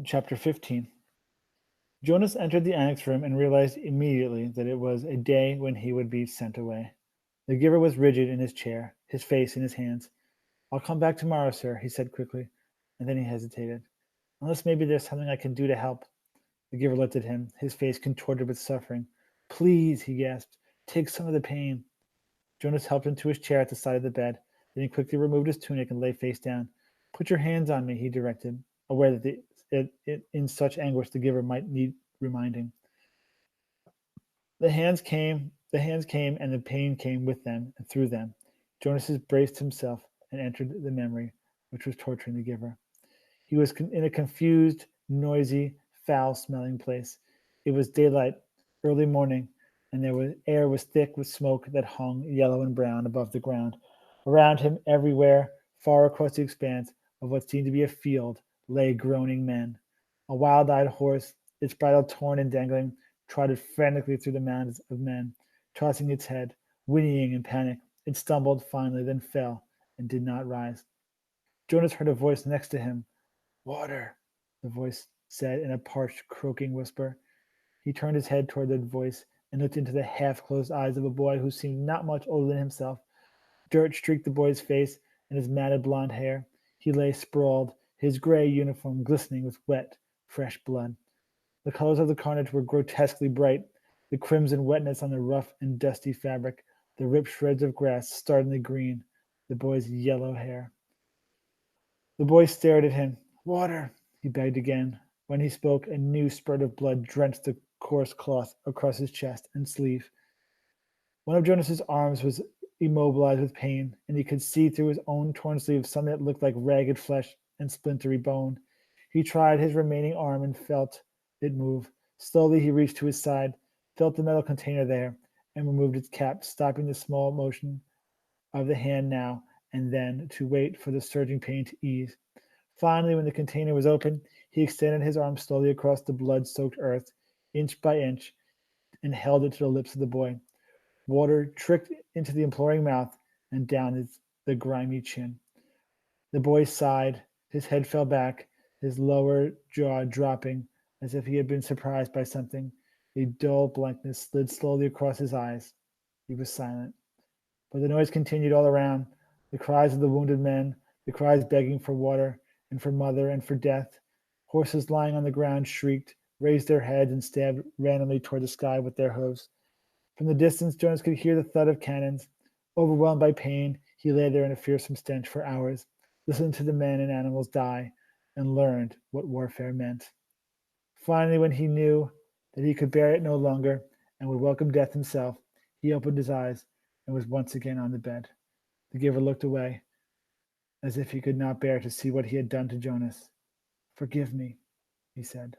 Chapter 15. Jonas entered the annex room and realized immediately that it was a day when he would be sent away. The giver was rigid in his chair, his face in his hands. "I'll come back tomorrow, sir," he said quickly, and then he hesitated. "Unless maybe there's something I can do to help." The giver looked at him, his face contorted with suffering. "Please," he gasped, "take some of the pain." Jonas helped him to his chair at the side of the bed. Then he quickly removed his tunic and lay face down. "Put your hands on me," he directed, aware that in such anguish the giver might need reminding. The hands came, and the pain came with them and through them. Jonas braced himself and entered the memory which was torturing the giver. He was in a confused, noisy, foul-smelling place. It was daylight, early morning, and the air was thick with smoke that hung yellow and brown above the ground. Around him, everywhere, far across the expanse of what seemed to be a field, lay groaning men. A wild-eyed horse, its bridle torn and dangling, trotted frantically through the mounds of men, tossing its head, whinnying in panic. It stumbled finally, then fell, and did not rise. Jonas heard a voice next to him. "Water," the voice said in a parched, croaking whisper. He turned his head toward the voice and looked into the half-closed eyes of a boy who seemed not much older than himself. Dirt streaked the boy's face and his matted blond hair. He lay sprawled, his gray uniform glistening with wet, fresh blood. The colors of the carnage were grotesquely bright, the crimson wetness on the rough and dusty fabric, the ripped shreds of grass startlingly green, the boy's yellow hair. The boy stared at him. "Water," he begged again. When he spoke, a new spurt of blood drenched the coarse cloth across his chest and sleeve. One of Jonas's arms was immobilized with pain, and he could see through his own torn sleeve something that looked like ragged flesh and splintery bone. He tried his remaining arm and felt it move. Slowly he reached to his side, felt the metal container there, and removed its cap, stopping the small motion of the hand now and then to wait for the surging pain to ease. Finally, when the container was open, he extended his arm slowly across the blood-soaked earth, inch by inch, and held it to the lips of the boy. Water tricked into the imploring mouth and down the grimy chin. The boy sighed. His head fell back, his lower jaw dropping as if he had been surprised by something. A dull blankness slid slowly across his eyes. He was silent. But the noise continued all around, the cries of the wounded men, the cries begging for water and for mother and for death. Horses lying on the ground shrieked, raised their heads, and stabbed randomly toward the sky with their hooves. From the distance, Jonas could hear the thud of cannons. Overwhelmed by pain, he lay there in a fearsome stench for hours, listened to the men and animals die, and learned what warfare meant. Finally, when he knew that he could bear it no longer and would welcome death himself, he opened his eyes and was once again on the bed. The giver looked away, as if he could not bear to see what he had done to Jonas. "Forgive me," he said.